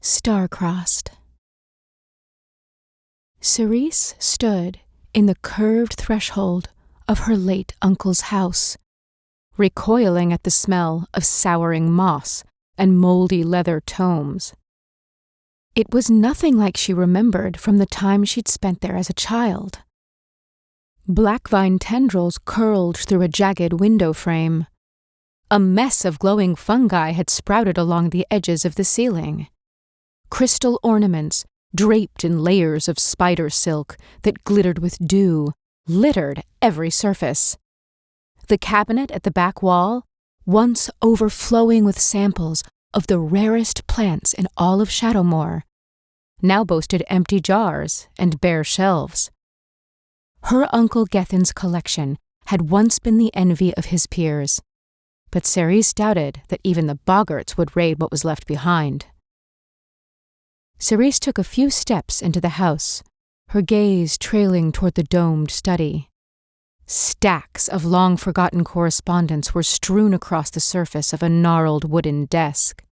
Star-crossed. Cerise stood in the curved threshold of her late uncle's house, recoiling at the smell of souring moss and moldy leather tomes. It was nothing like she remembered from the time she'd spent there as a child. Black vine tendrils curled through a jagged window frame. A mess of glowing fungi had sprouted along the edges of the ceiling. Crystal ornaments, draped in layers of spider silk that glittered with dew, littered every surface. The cabinet at the back wall, once overflowing with samples of the rarest plants in all of Shadowmoor, now boasted empty jars and bare shelves. Her Uncle Gethin's collection had once been the envy of his peers, but Cerise doubted that even the boggarts would raid what was left behind. Cerise took a few steps into the house, her gaze trailing toward the domed study. Stacks of long-forgotten correspondence were strewn across the surface of a gnarled wooden desk.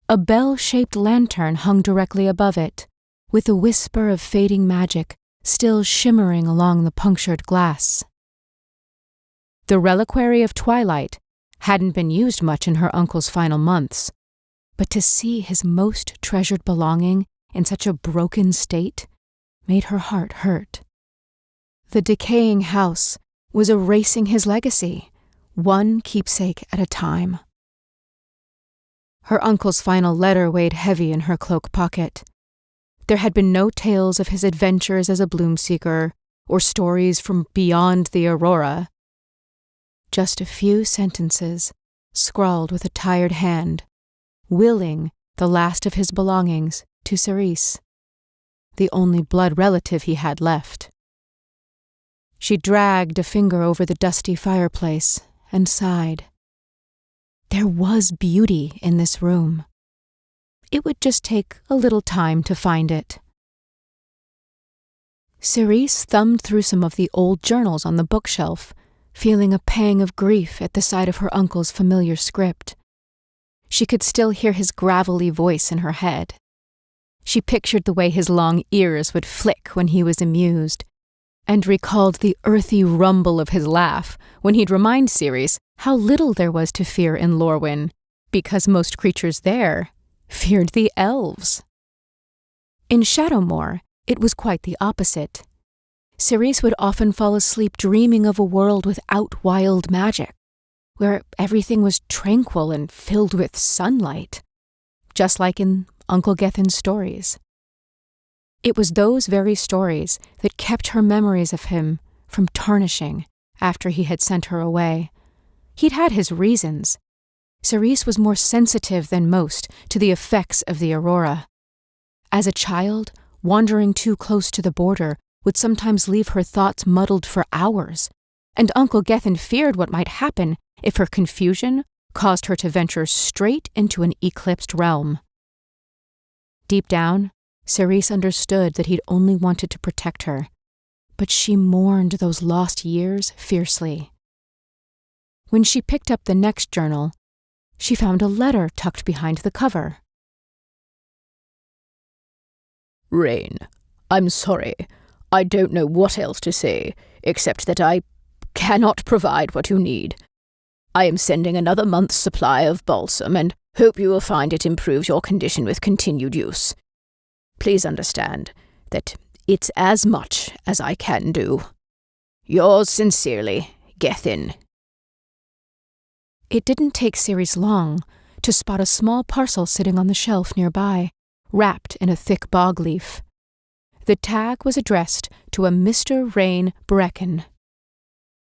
A bell-shaped lantern hung directly above it, with a whisper of fading magic still shimmering along the punctured glass. The reliquary of twilight hadn't been used much in her uncle's final months, but to see his most treasured belonging in such a broken state made her heart hurt. The decaying house was erasing his legacy, one keepsake at a time. Her uncle's final letter weighed heavy in her cloak pocket. There had been no tales of his adventures as a bloom-seeker or stories from beyond the aurora. Just a few sentences, scrawled with a tired hand, willing the last of his belongings to Cerise, the only blood relative he had left. She dragged a finger over the dusty fireplace and sighed. There was beauty in this room. It would just take a little time to find it. Cerise thumbed through some of the old journals on the bookshelf, feeling a pang of grief at the sight of her uncle's familiar script. She could still hear his gravelly voice in her head. She pictured the way his long ears would flick when he was amused, and recalled the earthy rumble of his laugh when he'd remind Cerise how little there was to fear in Lorwyn, because most creatures there feared the elves. In Shadowmoor, it was quite the opposite. Cerise would often fall asleep dreaming of a world without wild magic, where everything was tranquil and filled with sunlight, just like in Uncle Gethin's stories. It was those very stories that kept her memories of him from tarnishing after he had sent her away. He'd had his reasons. Cerise was more sensitive than most to the effects of the aurora. As a child, wandering too close to the border would sometimes leave her thoughts muddled for hours, and Uncle Gethin feared what might happen if her confusion caused her to venture straight into an eclipsed realm. Deep down, Cerise understood that he'd only wanted to protect her, but she mourned those lost years fiercely. When she picked up the next journal, she found a letter tucked behind the cover. Rain, I'm sorry. I don't know what else to say, except that I cannot provide what you need. I am sending another month's supply of balsam and hope you will find it improves your condition with continued use. Please understand that it's as much as I can do. Yours sincerely, Gethin. It didn't take Cerise long to spot a small parcel sitting on the shelf nearby, wrapped in a thick bog leaf. The tag was addressed to a Mr. Rain Brecken.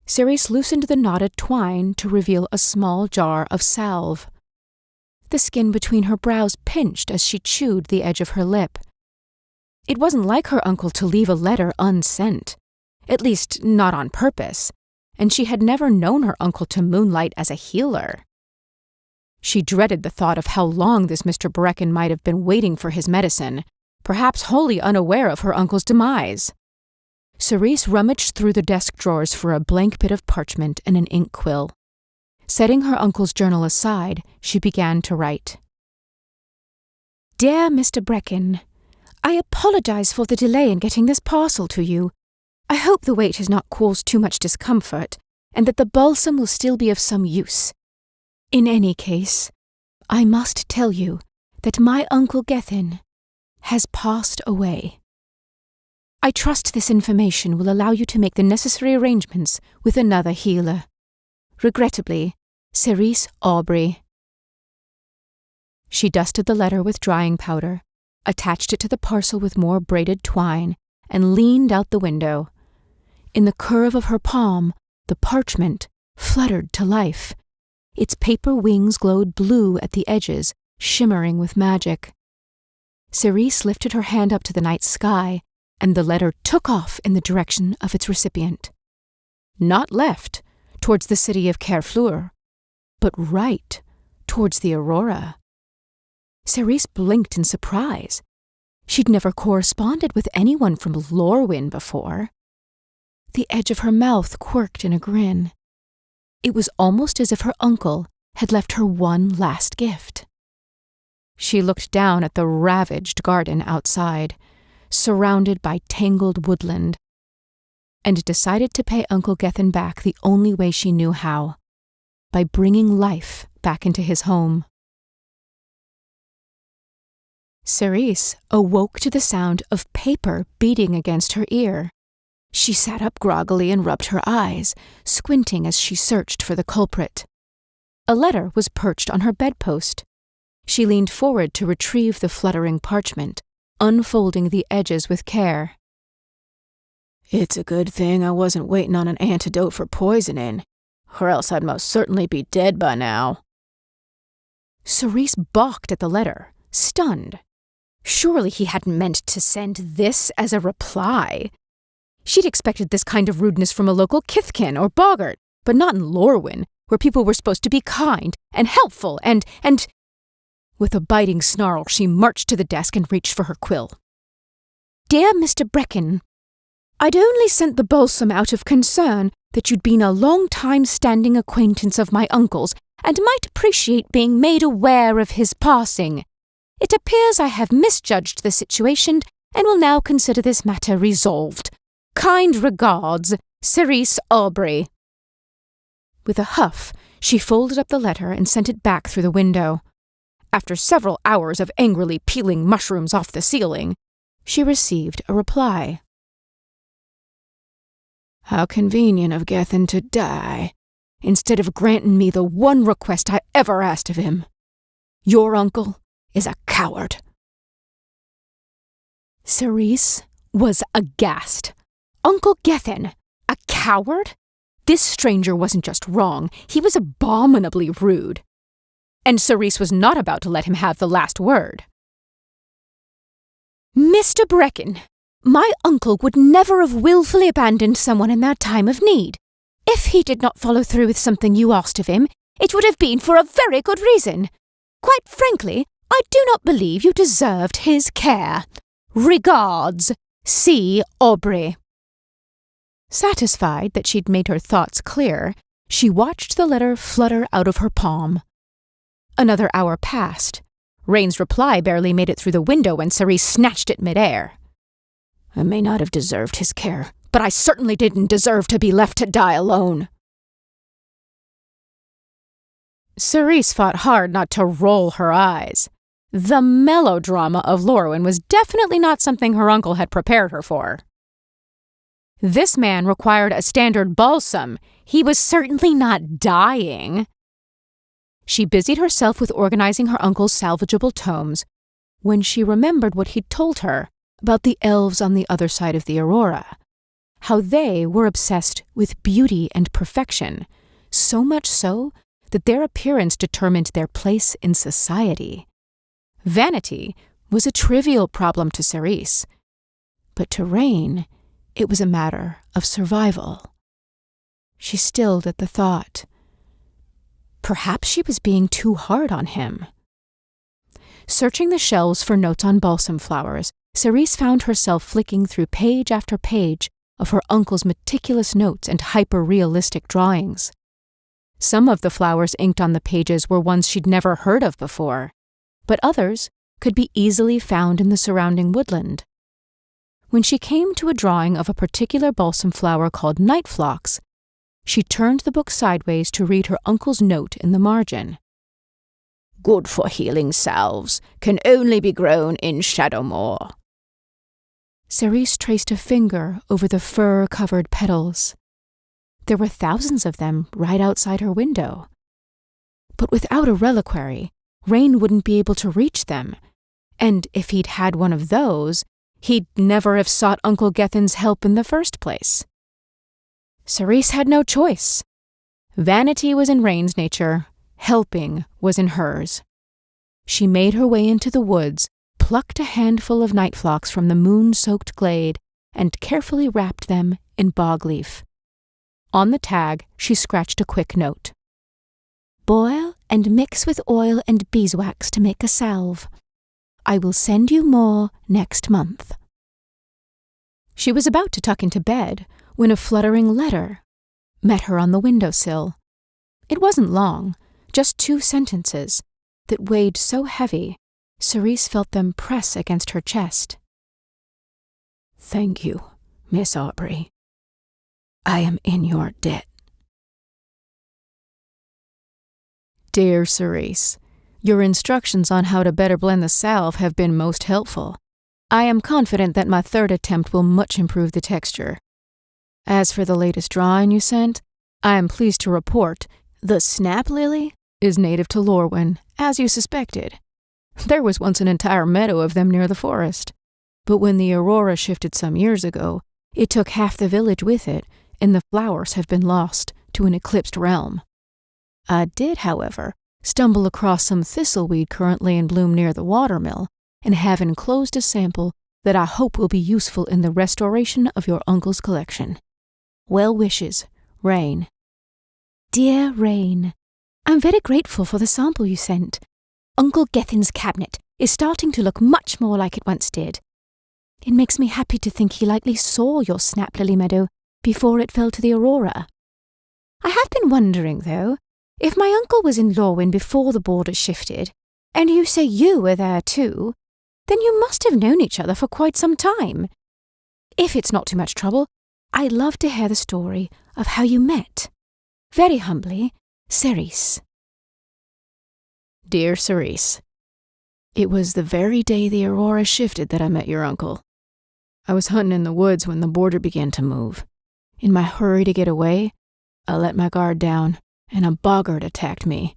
Cerise loosened the knotted twine to reveal a small jar of salve. The skin between her brows pinched as she chewed the edge of her lip. It wasn't like her uncle to leave a letter unsent, at least not on purpose, and she had never known her uncle to moonlight as a healer. She dreaded the thought of how long this Mr. Brecken might have been waiting for his medicine, perhaps wholly unaware of her uncle's demise. Cerise rummaged through the desk drawers for a blank bit of parchment and an ink quill. Setting her uncle's journal aside, she began to write. Dear Mr. Brecken, I apologize for the delay in getting this parcel to you. I hope the wait has not caused too much discomfort, and that the balsam will still be of some use. In any case, I must tell you that my Uncle Gethin has passed away. I trust this information will allow you to make the necessary arrangements with another healer. Regrettably, Cerise Aubrey. She dusted the letter with drying powder, attached it to the parcel with more braided twine, and leaned out the window. In the curve of her palm, the parchment fluttered to life. Its paper wings glowed blue at the edges, shimmering with magic. Cerise lifted her hand up to the night sky, and the letter took off in the direction of its recipient. Not left, towards the city of Carefleur, but right, towards the Aurora. Cerise blinked in surprise. She'd never corresponded with anyone from Lorwyn before. The edge of her mouth quirked in a grin. It was almost as if her uncle had left her one last gift. She looked down at the ravaged garden outside, surrounded by tangled woodland, and decided to pay Uncle Gethin back the only way she knew how, by bringing life back into his home. Cerise awoke to the sound of paper beating against her ear. She sat up groggily and rubbed her eyes, squinting as she searched for the culprit. A letter was perched on her bedpost. She leaned forward to retrieve the fluttering parchment, unfolding the edges with care. It's a good thing I wasn't waiting on an antidote for poisoning, or else I'd most certainly be dead by now. Cerise balked at the letter, stunned. Surely he hadn't meant to send this as a reply. She'd expected this kind of rudeness from a local kithkin or boggart, but not in Lorwyn, where people were supposed to be kind and helpful and... With a biting snarl, she marched to the desk and reached for her quill. Dear Mr. Brecken, I'd only sent the balsam out of concern that you'd been a long-time standing acquaintance of my uncle's and might appreciate being made aware of his passing. It appears I have misjudged the situation and will now consider this matter resolved. Kind regards, Cerise Aubrey. With a huff, she folded up the letter and sent it back through the window. After several hours of angrily peeling mushrooms off the ceiling, she received a reply. How convenient of Gethin to die, instead of granting me the one request I ever asked of him. Your uncle is a coward. Cerise was aghast. Uncle Gethin, a coward? This stranger wasn't just wrong, he was abominably rude. And Cerise was not about to let him have the last word. Mr. Brecken, my uncle would never have willfully abandoned someone in their time of need. If he did not follow through with something you asked of him, it would have been for a very good reason. Quite frankly, I do not believe you deserved his care. Regards, C. Aubrey. Satisfied that she'd made her thoughts clear, she watched the letter flutter out of her palm. Another hour passed. Rain's reply barely made it through the window when Cerise snatched it midair. I may not have deserved his care, but I certainly didn't deserve to be left to die alone. Cerise fought hard not to roll her eyes. The melodrama of Lorwyn was definitely not something her uncle had prepared her for. This man required a standard balsam. He was certainly not dying. She busied herself with organizing her uncle's salvageable tomes when she remembered what he'd told her about the elves on the other side of the Aurora, how they were obsessed with beauty and perfection, so much so that their appearance determined their place in society. Vanity was a trivial problem to Cerise, but to Rain, it was a matter of survival. She stilled at the thought. Perhaps she was being too hard on him. Searching the shelves for notes on balsam flowers, Cerise found herself flicking through page after page of her uncle's meticulous notes and hyper-realistic drawings. Some of the flowers inked on the pages were ones she'd never heard of before, but others could be easily found in the surrounding woodland. When she came to a drawing of a particular balsam flower called night phlox, she turned the book sideways to read her uncle's note in the margin. Good for healing salves, can only be grown in Shadowmoor. Cerise traced a finger over the fur-covered petals. There were thousands of them right outside her window. But without a reliquary, Rain wouldn't be able to reach them, and if he'd had one of those, he'd never have sought Uncle Gethin's help in the first place. Cerise had no choice. Vanity was in Rain's nature, helping was in hers. She made her way into the woods, plucked a handful of night phlox from the moon-soaked glade, and carefully wrapped them in bog leaf. On the tag, she scratched a quick note. Boil and mix with oil and beeswax to make a salve. I will send you more next month. She was about to tuck into bed when a fluttering letter met her on the windowsill. It wasn't long, just 2 sentences that weighed so heavy, Cerise felt them press against her chest. Thank you, Miss Aubrey. I am in your debt. Dear Cerise, your instructions on how to better blend the salve have been most helpful. I am confident that my 3rd attempt will much improve the texture. As for the latest drawing you sent, I am pleased to report the snap lily is native to Lorwyn, as you suspected. There was once an entire meadow of them near the forest, but when the aurora shifted some years ago, it took half the village with it, and the flowers have been lost to an eclipsed realm. I did, however, stumble across some thistleweed currently in bloom near the watermill, and have enclosed a sample that I hope will be useful in the restoration of your uncle's collection. Well wishes, Rain. Dear Rain, I'm very grateful for the sample you sent. Uncle Gethin's cabinet is starting to look much more like it once did. It makes me happy to think he likely saw your snap lily meadow before it fell to the aurora. I have been wondering, though, if my uncle was in Lorwyn before the borders shifted, and you say you were there too, then you must have known each other for quite some time. If it's not too much trouble, I'd love to hear the story of how you met. Very humbly, Cerise. Dear Cerise, it was the very day the aurora shifted that I met your uncle. I was hunting in the woods when the border began to move. In my hurry to get away, I let my guard down, and a boggart attacked me.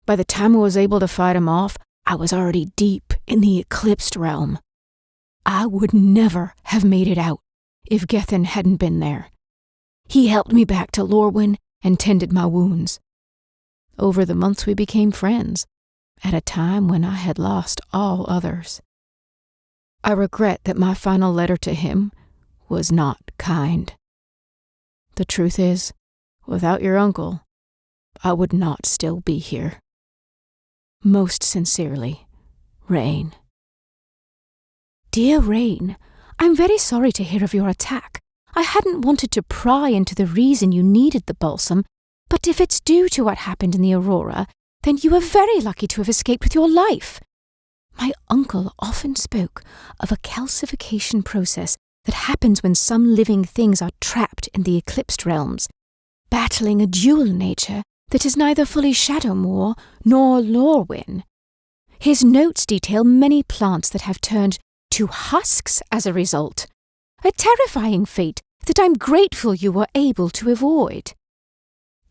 By the time I was able to fight him off, I was already deep in the Eclipsed realm. I would never have made it out if Gethin hadn't been there. He helped me back to Lorwyn and tended my wounds. Over the months we became friends, at a time when I had lost all others. I regret that my final letter to him was not kind. The truth is, without your uncle, I would not still be here. Most sincerely, Rain. Dear Rain, I'm very sorry to hear of your attack. I hadn't wanted to pry into the reason you needed the balsam, but if it's due to what happened in the aurora, then you are very lucky to have escaped with your life. My uncle often spoke of a calcification process that happens when some living things are trapped in the eclipsed realms, battling a dual nature that is neither fully Shadowmoor nor Lorwyn. His notes detail many plants that have turned to husks as a result, a terrifying fate that I'm grateful you were able to avoid.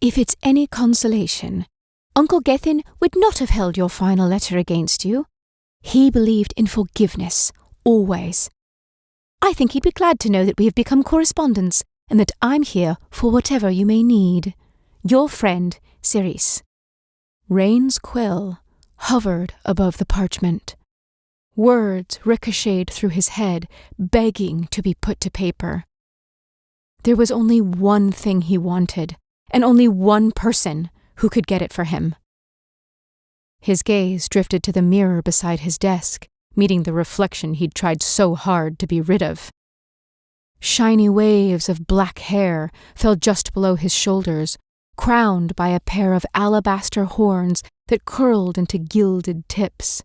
If it's any consolation, Uncle Gethin would not have held your final letter against you. He believed in forgiveness, always. I think he'd be glad to know that we have become correspondents and that I'm here for whatever you may need. Your friend, Cerise. Rain's quill hovered above the parchment. Words ricocheted through his head, begging to be put to paper. There was only one thing he wanted, and only one person who could get it for him. His gaze drifted to the mirror beside his desk, meeting the reflection he'd tried so hard to be rid of. Shiny waves of black hair fell just below his shoulders, crowned by a pair of alabaster horns that curled into gilded tips.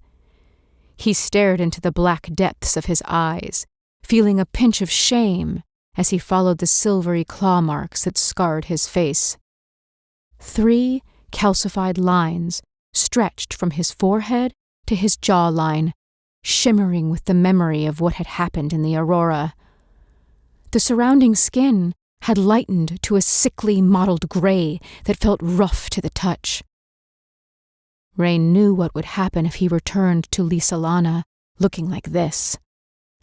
He stared into the black depths of his eyes, feeling a pinch of shame as he followed the silvery claw marks that scarred his face. 3 calcified lines stretched from his forehead to his jawline, shimmering with the memory of what had happened in the aurora. The surrounding skin had lightened to a sickly mottled gray that felt rough to the touch. Rain knew what would happen if he returned to Lysalana looking like this.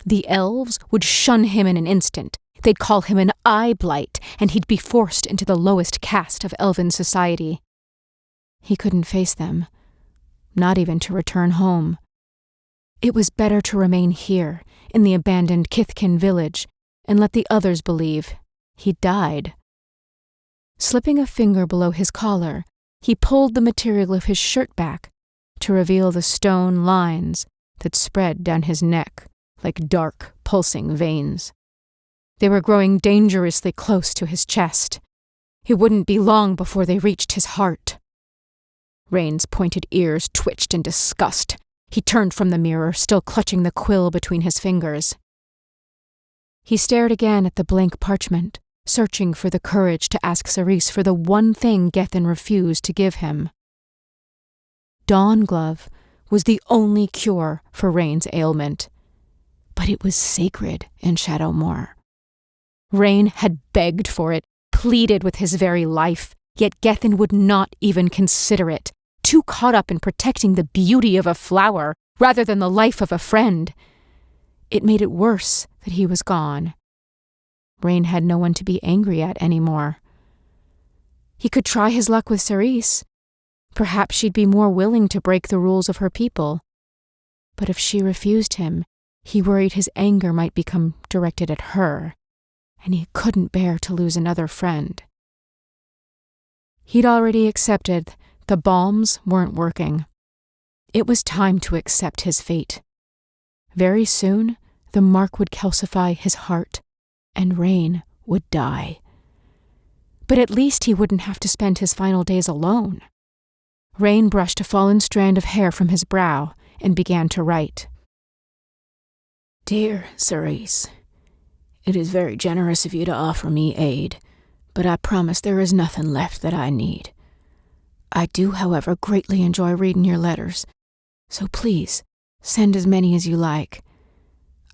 The elves would shun him in an instant. They'd call him an eye blight, and he'd be forced into the lowest caste of elven society. He couldn't face them, not even to return home. It was better to remain here, in the abandoned Kithkin village, and let the others believe he'd died. Slipping a finger below his collar, he pulled the material of his shirt back to reveal the stone lines that spread down his neck like dark, pulsing veins. They were growing dangerously close to his chest. It wouldn't be long before they reached his heart. Rain's pointed ears twitched in disgust. He turned from the mirror, still clutching the quill between his fingers. He stared again at the blank parchment, searching for the courage to ask Cerise for the one thing Gethin refused to give him. Dawn Glove was the only cure for Rain's ailment, but it was sacred in Shadowmoor. Rain had begged for it, pleaded with his very life, yet Gethin would not even consider it, too caught up in protecting the beauty of a flower rather than the life of a friend. It made it worse that he was gone. Rain had no one to be angry at anymore. He could try his luck with Cerise. Perhaps she'd be more willing to break the rules of her people. But if she refused him, he worried his anger might become directed at her, and he couldn't bear to lose another friend. He'd already accepted the balms weren't working. It was time to accept his fate. Very soon, the mark would calcify his heart, and Rain would die. But at least he wouldn't have to spend his final days alone. Rain brushed a fallen strand of hair from his brow and began to write. Dear Cerise, it is very generous of you to offer me aid, but I promise there is nothing left that I need. I do, however, greatly enjoy reading your letters, so please send as many as you like.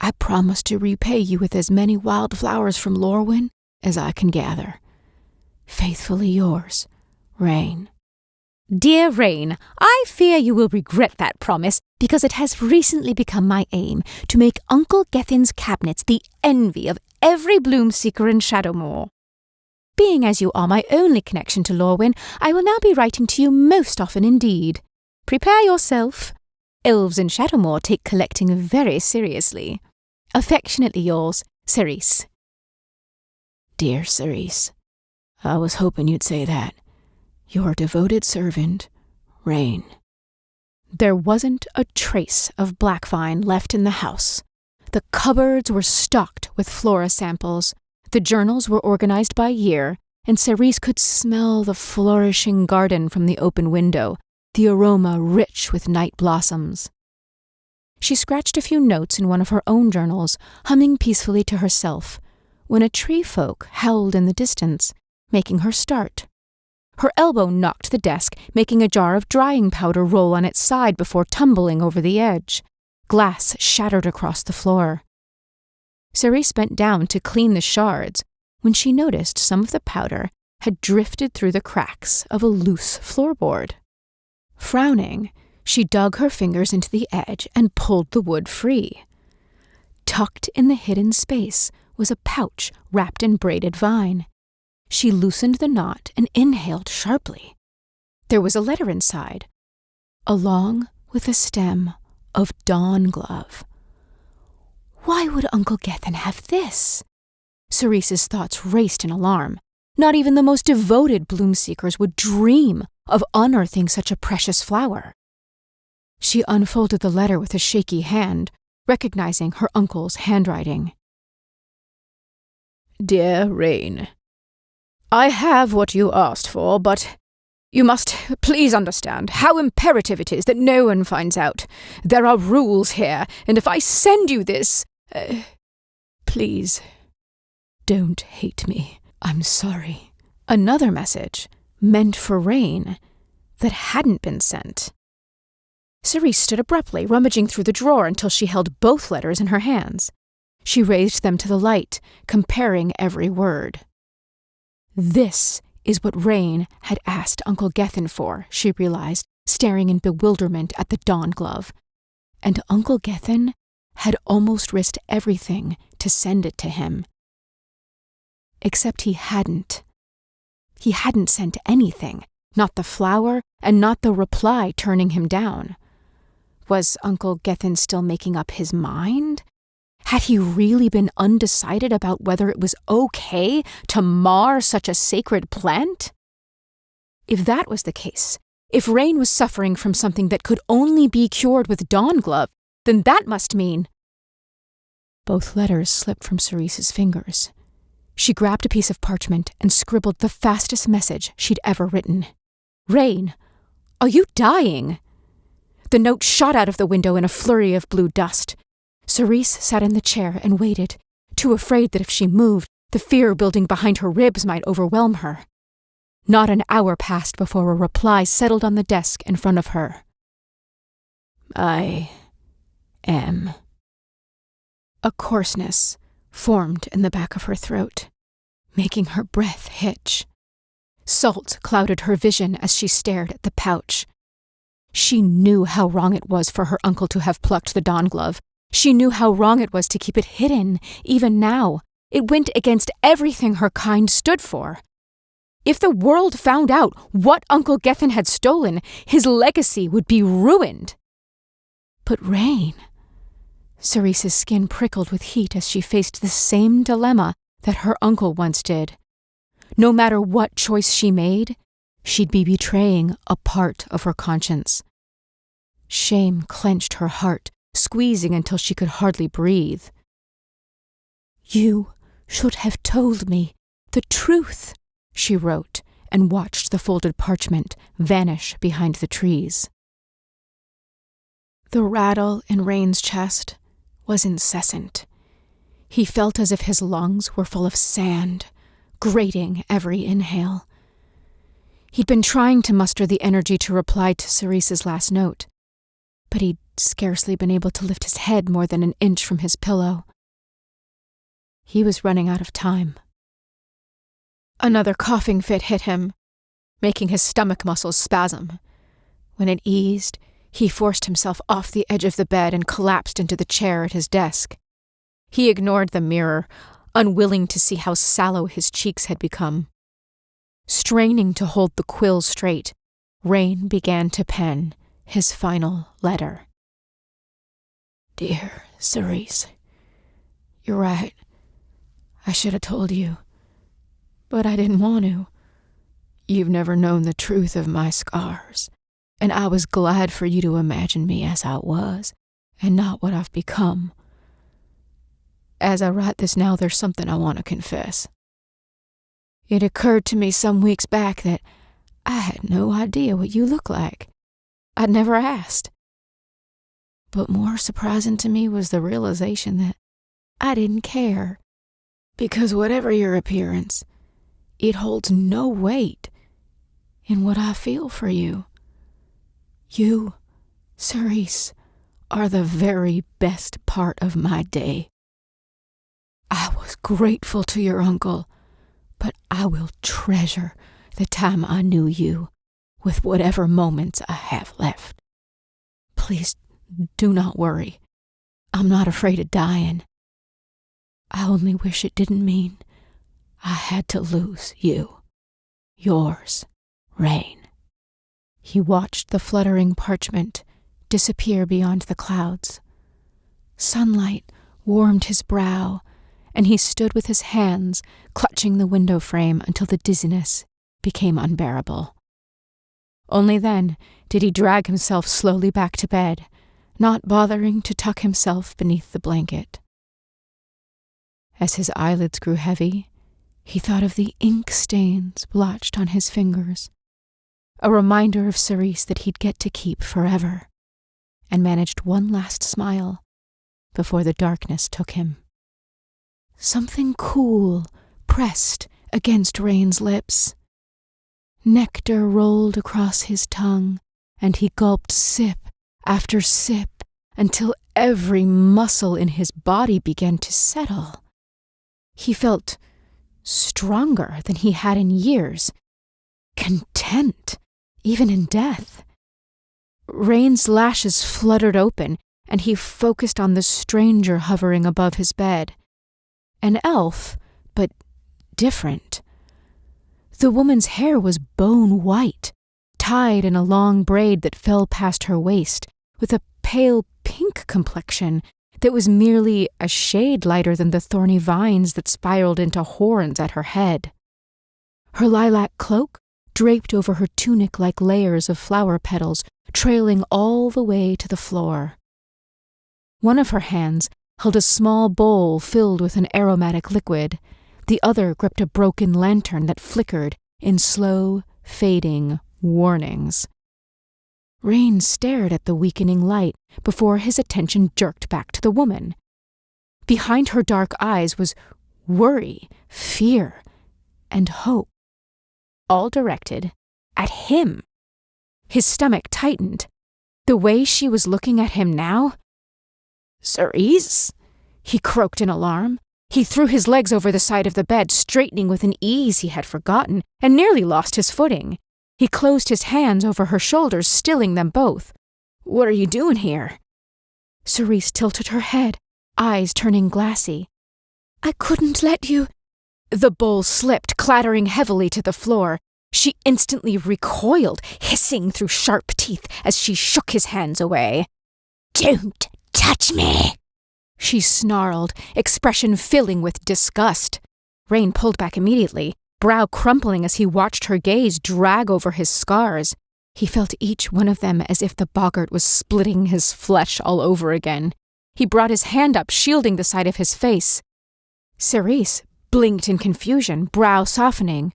I promise to repay you with as many wildflowers from Lorwyn as I can gather. Faithfully yours, Rain. Dear Rain, I fear you will regret that promise, because it has recently become my aim to make Uncle Gethin's cabinets the envy of every bloom seeker in Shadowmoor. Being as you are my only connection to Lorwyn, I will now be writing to you most often indeed. Prepare yourself. Elves in Shadowmoor take collecting very seriously. Affectionately yours, Cerise. Dear Cerise, I was hoping you'd say that. Your devoted servant, Rain. There wasn't a trace of Blackvine left in the house. The cupboards were stocked with flora samples. The journals were organized by year, and Cerise could smell the flourishing garden from the open window, the aroma rich with night blossoms. She scratched a few notes in one of her own journals, humming peacefully to herself, when a tree folk howled in the distance, making her start. Her elbow knocked the desk, making a jar of drying powder roll on its side before tumbling over the edge. Glass shattered across the floor. Cerise bent down to clean the shards when she noticed some of the powder had drifted through the cracks of a loose floorboard. Frowning, she dug her fingers into the edge and pulled the wood free. Tucked in the hidden space was a pouch wrapped in braided vine. She loosened the knot and inhaled sharply. There was a letter inside, along with a stem of Dawn Glove. Why would Uncle Gethin have this? Cerise's thoughts raced in alarm. Not even the most devoted bloom seekers would dream of unearthing such a precious flower. She unfolded the letter with a shaky hand, recognizing her uncle's handwriting. Dear Rain, I have what you asked for, but You must please understand how imperative it is that no one finds out. There are rules here, and if I send you this... Please, don't hate me. I'm sorry. Another message, meant for Rain, that hadn't been sent. Cerise stood abruptly, rummaging through the drawer until she held both letters in her hands. She raised them to the light, comparing every word. This is what Rain had asked Uncle Gethin for, she realized, staring in bewilderment at the dawn glove. And Uncle Gethin had almost risked everything to send it to him. Except he hadn't. He hadn't sent anything, not the flower and not the reply turning him down. Was Uncle Gethin still making up his mind? Had he really been undecided about whether it was okay to mar such a sacred plant? If that was the case, if Rain was suffering from something that could only be cured with Dawn Glove, then that must mean... Both letters slipped from Cerise's fingers. She grabbed a piece of parchment and scribbled the fastest message she'd ever written. Rain, are you dying? The note shot out of the window in a flurry of blue dust. Cerise sat in the chair and waited, too afraid that if she moved, the fear building behind her ribs might overwhelm her. Not an hour passed before a reply settled on the desk in front of her. I am. A coarseness formed in the back of her throat, making her breath hitch. Salt clouded her vision as she stared at the pouch. She knew how wrong it was for her uncle to have plucked the Dawn Glove. She knew how wrong it was to keep it hidden, even now. It went against everything her kind stood for. If the world found out what Uncle Gethin had stolen, his legacy would be ruined. But Rain... Cerise's skin prickled with heat as she faced the same dilemma that her uncle once did. No matter what choice she made, she'd be betraying a part of her conscience. Shame clenched her heart, squeezing until she could hardly breathe. You should have told me the truth, she wrote, and watched the folded parchment vanish behind the trees. The rattle in Rain's chest was incessant. He felt as if his lungs were full of sand, grating every inhale. He'd been trying to muster the energy to reply to Cerise's last note, but he'd scarcely been able to lift his head more than an inch from his pillow. He was running out of time. Another coughing fit hit him, making his stomach muscles spasm. When it eased, he forced himself off the edge of the bed and collapsed into the chair at his desk. He ignored the mirror, unwilling to see how sallow his cheeks had become. Straining to hold the quill straight, Rain began to pen his final letter. Dear Cerise, you're right. I should have told you, but I didn't want to. You've never known the truth of my scars, and I was glad for you to imagine me as I was, and not what I've become. As I write this now, there's something I want to confess. It occurred to me some weeks back that I had no idea what you look like. I'd never asked. But more surprising to me was the realization that I didn't care, because whatever your appearance, it holds no weight in what I feel for you. You, Cerise, are the very best part of my day. I was grateful to your uncle, but I will treasure the time I knew you with whatever moments I have left. Please do not worry. I'm not afraid of dying. I only wish it didn't mean I had to lose you. Yours, Rain. He watched the fluttering parchment disappear beyond the clouds. Sunlight warmed his brow, and he stood with his hands clutching the window frame until the dizziness became unbearable. Only then did he drag himself slowly back to bed, not bothering to tuck himself beneath the blanket. As his eyelids grew heavy, he thought of the ink stains blotched on his fingers, a reminder of Cerise that he'd get to keep forever, and managed one last smile before the darkness took him. Something cool pressed against Rain's lips. Nectar rolled across his tongue, and he gulped sip after sip until every muscle in his body began to settle. He felt stronger than he had in years, content even in death. Rain's lashes fluttered open, and he focused on the stranger hovering above his bed. An elf, but different. The woman's hair was bone white, tied in a long braid that fell past her waist, with a pale pink complexion that was merely a shade lighter than the thorny vines that spiraled into horns at her head. Her lilac cloak draped over her tunic like layers of flower petals, trailing all the way to the floor. One of her hands held a small bowl filled with an aromatic liquid. The other gripped a broken lantern that flickered in slow, fading warnings. Rain stared at the weakening light before his attention jerked back to the woman. Behind her dark eyes was worry, fear, and hope, all directed at him. His stomach tightened. The way she was looking at him now... "Cerise?" he croaked in alarm. He threw his legs over the side of the bed, straightening with an ease he had forgotten, and nearly lost his footing. He closed his hands over her shoulders, stilling them both. "What are you doing here?" Cerise tilted her head, eyes turning glassy. "I couldn't let you..." The bowl slipped, clattering heavily to the floor. She instantly recoiled, hissing through sharp teeth as she shook his hands away. "Don't touch me!" she snarled, expression filling with disgust. Rain pulled back immediately, brow crumpling as he watched her gaze drag over his scars. He felt each one of them as if the boggart was splitting his flesh all over again. He brought his hand up, shielding the side of his face. Cerise blinked in confusion, brow softening.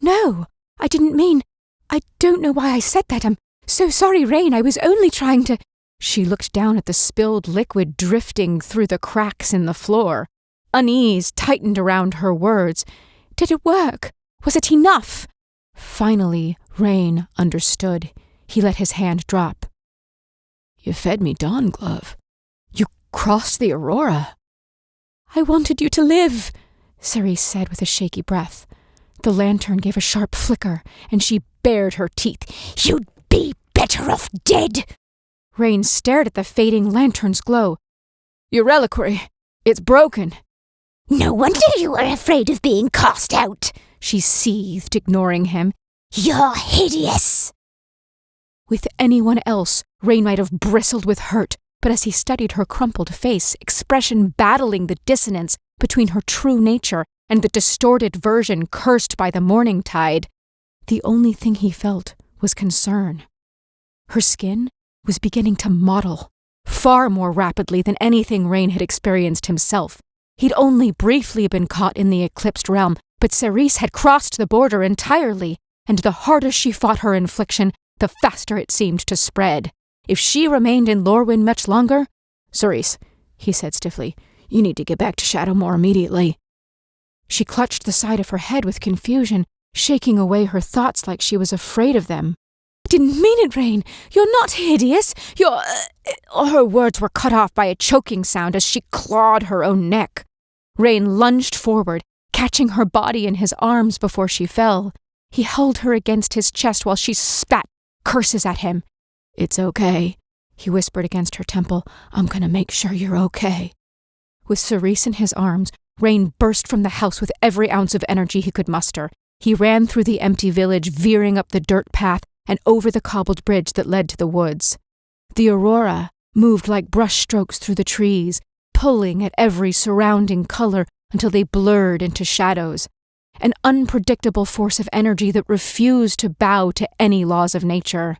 "No, I didn't mean... I don't know why I said that. I'm so sorry, Rain. I was only trying to..." She looked down at the spilled liquid drifting through the cracks in the floor. Unease tightened around her words. Did it work? Was it enough? Finally, Rain understood. He let his hand drop. "You fed me Dawn Glove. You crossed the Aurora." "I wanted you to live," Cerise said with a shaky breath. The lantern gave a sharp flicker, and she bared her teeth. "You'd be better off dead." Rain stared at the fading lantern's glow. "Your reliquary, it's broken." "No wonder you were afraid of being cast out," she seethed, ignoring him. "You're hideous." With anyone else, Rain might have bristled with hurt, but as he studied her crumpled face, expression battling the dissonance between her true nature and the distorted version cursed by the morning tide, the only thing he felt was concern. Her skin was beginning to mottle, far more rapidly than anything Rain had experienced himself. He'd only briefly been caught in the Eclipsed realm, but Cerise had crossed the border entirely, and the harder she fought her infliction, the faster it seemed to spread. If she remained in Lorwyn much longer... "Cerise," he said stiffly, "you need to get back to Shadowmoor immediately." She clutched the side of her head with confusion, shaking away her thoughts like she was afraid of them. "I didn't mean it, Rain. You're not hideous. You're..." Her words were cut off by a choking sound as she clawed her own neck. Rain lunged forward, catching her body in his arms before she fell. He held her against his chest while she spat curses at him. "It's okay," he whispered against her temple. "I'm gonna make sure you're okay." With Cerise in his arms, Rain burst from the house with every ounce of energy he could muster. He ran through the empty village, veering up the dirt path and over the cobbled bridge that led to the woods. The aurora moved like brushstrokes through the trees, pulling at every surrounding color until they blurred into shadows. An unpredictable force of energy that refused to bow to any laws of nature.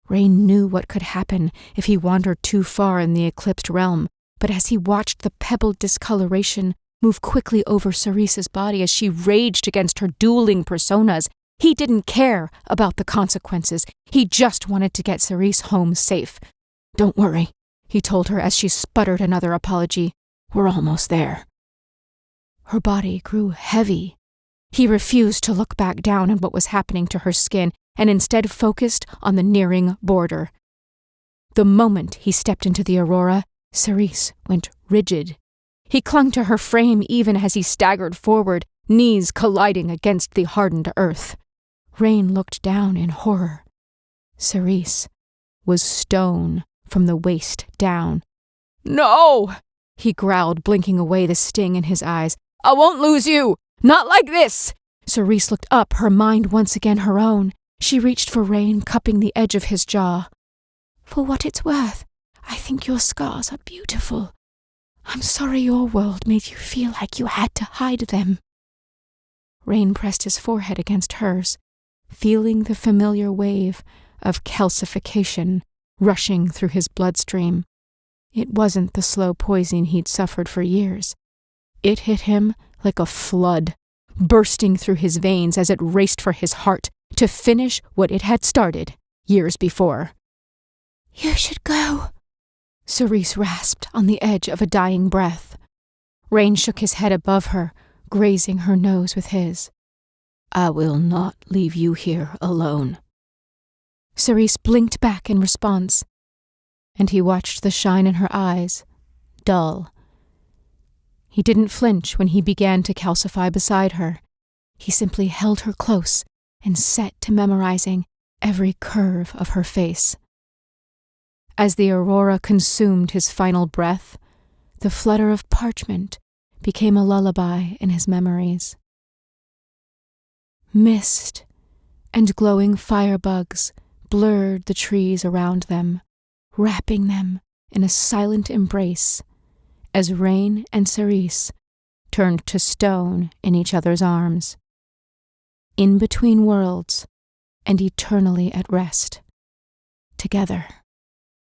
Rain knew what could happen if he wandered too far in the eclipsed realm, but as he watched the pebbled discoloration move quickly over Cerise's body as she raged against her dueling personas, He didn't care about the consequences. He just wanted to get Cerise home safe. "Don't worry," he told her as she sputtered another apology. "We're almost there." Her body grew heavy. He refused to look back down on what was happening to her skin and instead focused on the nearing border. The moment he stepped into the Aurora, Cerise went rigid. He clung to her frame even as he staggered forward, knees colliding against the hardened earth. Rain looked down in horror. Cerise was stone from the waist down. "No!" he growled, blinking away the sting in his eyes. "I won't lose you! Not like this!" Cerise looked up, her mind once again her own. She reached for Rain, cupping the edge of his jaw. "For what it's worth, I think your scars are beautiful. I'm sorry your world made you feel like you had to hide them." Rain pressed his forehead against hers, feeling the familiar wave of calcification rushing through his bloodstream. It wasn't the slow poison he'd suffered for years. It hit him like a flood, bursting through his veins as it raced for his heart to finish what it had started years before. "You should go," Cerise rasped on the edge of a dying breath. Rain shook his head above her, grazing her nose with his. "I will not leave you here alone." Cerise blinked back in response, and he watched the shine in her eyes, dull. He didn't flinch when he began to calcify beside her. He simply held her close and set to memorizing every curve of her face. As the aurora consumed his final breath, the flutter of parchment became a lullaby in his memories. Mist and glowing firebugs blurred the trees around them, wrapping them in a silent embrace as Rain and Cerise turned to stone in each other's arms. In between worlds and eternally at rest, together.